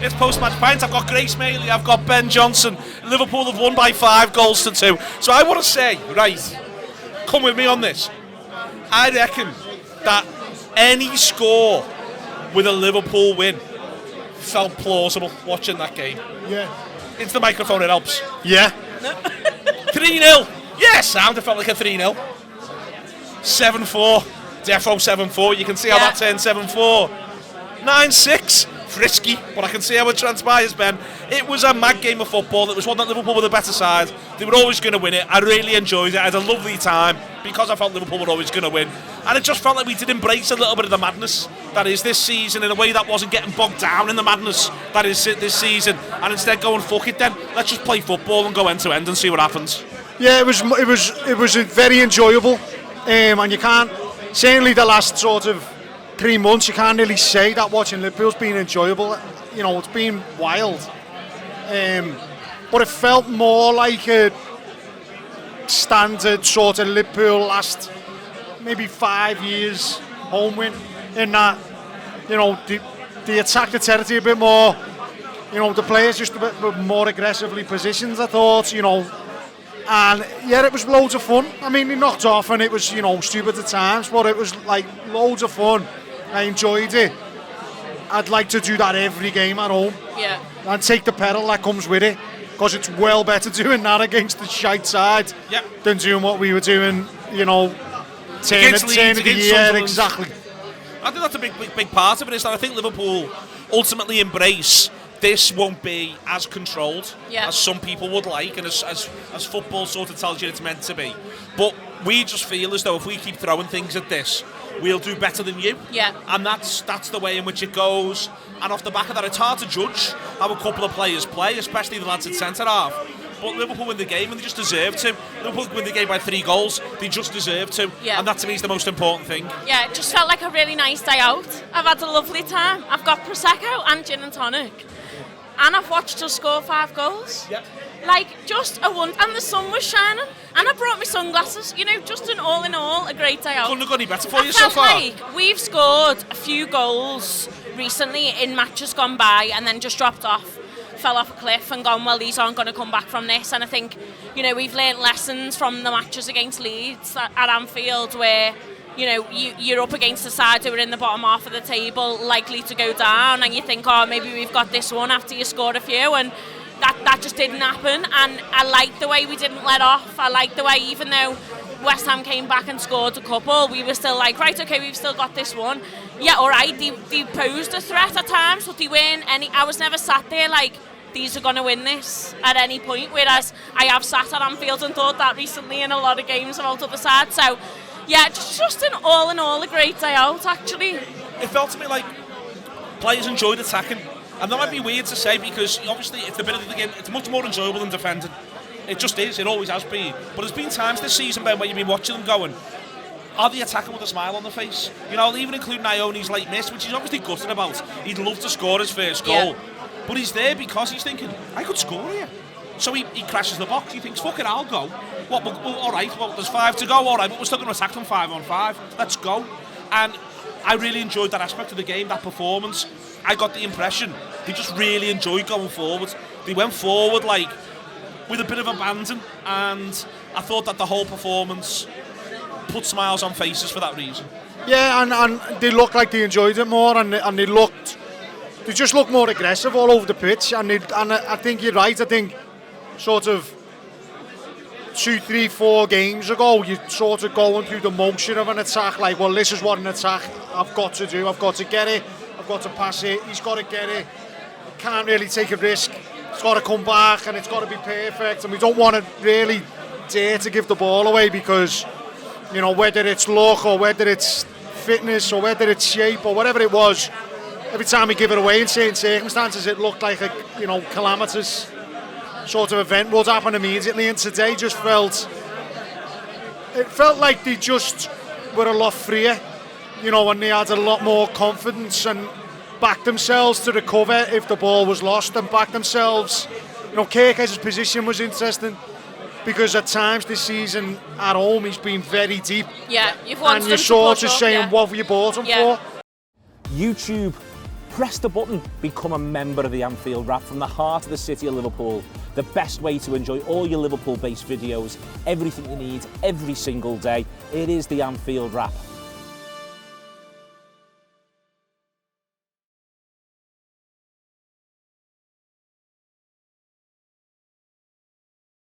It's post-match Pint. I've got Grace Mailey, I've got Ben Johnson. Liverpool have won by 5-2. So I want to say, right, come with me on this. I reckon that any score with a Liverpool win felt plausible watching that game. Yeah. Into the microphone, it helps. Yeah. 3-0. Yeah, sound. It felt like a 3-0. 7-4. Defo 7-4. You can see how that turned 7-4. 9-6. Frisky, but I can see how it transpires, Ben. It was a mad game of football. It was one that Liverpool were the better side. They were always going to win it. I really enjoyed it. I had a lovely time because I felt Liverpool were always going to win. And it just felt like we did embrace a little bit of the madness that is this season in a way that wasn't getting bogged down in the madness that is this season. And instead going, fuck it then. Let's just play football and go end to end and see what happens. Yeah, it was very enjoyable. And you can't, certainly the last sort of 3 months, you can't really say that watching Liverpool's been enjoyable. You know, it's been wild. But it felt more like a standard sort of Liverpool last maybe 5 years home win, in that, you know, they attacked the territory a bit more. You know, the players just a bit more aggressively positioned, I thought, you know. And yeah, it was loads of fun. I mean, they knocked off and it was, you know, stupid at times, but it was like loads of fun. I enjoyed it. I'd like to do that every game at home. Yeah. And take the pedal that comes with it, because it's well better doing that against the shite side than doing what we were doing, you know, turn of the year. Exactly. I think that's a big part of it, is that I think Liverpool ultimately embrace this won't be as controlled as some people would like, and as football sort of tells you it's meant to be. But we just feel as though if we keep throwing things at this, we'll do better than you. Yeah. And that's the way in which it goes. And off the back of that, it's hard to judge how a couple of players play, especially the lads at centre-half. But Liverpool win the game, and they just deserve to. Liverpool win the game by 3 goals. They just deserve to. Yeah. And that, to me, is the most important thing. Yeah, it just felt like a really nice day out. I've had a lovely time. I've got Prosecco and gin and tonic. And I've watched us score 5 goals. Yep. Like, just a wonder. And the sun was shining. And I brought my sunglasses. You know, just an all in all, a great day out. Couldn't have gone any better for you so far. I felt like we've scored a few goals recently in matches gone by and then just dropped off, fell off a cliff and gone, well, these aren't going to come back from this. And I think, you know, we've learnt lessons from the matches against Leeds at Anfield, where, you know, you're up against the side who are in the bottom half of the table, likely to go down, and you think, oh, maybe we've got this one after you scored a few, and that just didn't happen. And I like the way we didn't let off. I like the way, even though West Ham came back and scored a couple, we were still like, right, okay, we've still got this one. Yeah, all right, they posed a threat at times, but they weren't I was never sat there like, these are going to win this at any point, whereas I have sat at Anfield and thought that recently in a lot of games about other sides. So yeah, just an all in all a great day out, actually. It felt to me like players enjoyed attacking, and that might be weird to say, because obviously it's the bit of the game, it's much more enjoyable than defending. It just is, it always has been. But there's been times this season, Ben, where you've been watching them going, are they attacking with a smile on their face? You know, even including Ione's late miss, which he's obviously gutted about. He'd love to score his first goal. But he's there because he's thinking, I could score here. So he crashes the box, he thinks, fuck it, I'll go. Well, all right, well, there's 5 to go, all right, but we're still going to attack them 5-on-5. Let's go. And I really enjoyed that aspect of the game, that performance. I got the impression they just really enjoyed going forward. They went forward, like, with a bit of abandon, and I thought that the whole performance put smiles on faces for that reason. Yeah, and they looked like they enjoyed it more, and they just looked more aggressive all over the pitch, and I think you're right. I think sort of 2, 3, 4 games ago, you're sort of going through the motion of an attack, like, well, this is what an attack I've got to do. I've got to get it, I've got to pass it, he's got to get it, can't really take a risk, it's got to come back, and it's got to be perfect, and we don't want to really dare to give the ball away, because, you know, whether it's luck or whether it's fitness or whether it's shape or whatever it was, every time we give it away in certain circumstances, it looked like a, you know, calamitous sort of event would happen immediately. And today just felt like they just were a lot freer, you know, and they had a lot more confidence and backed themselves to recover if the ball was lost, and backed themselves. You know, Kirk's position was interesting, because at times this season at home he's been very deep. Yeah, you've wanted and you're sort of saying, what have you bought him for? YouTube press the button, become a member of the Anfield Wrap from the heart of the city of Liverpool. The best way to enjoy all your Liverpool-based videos, everything you need, every single day. It is the Anfield Wrap.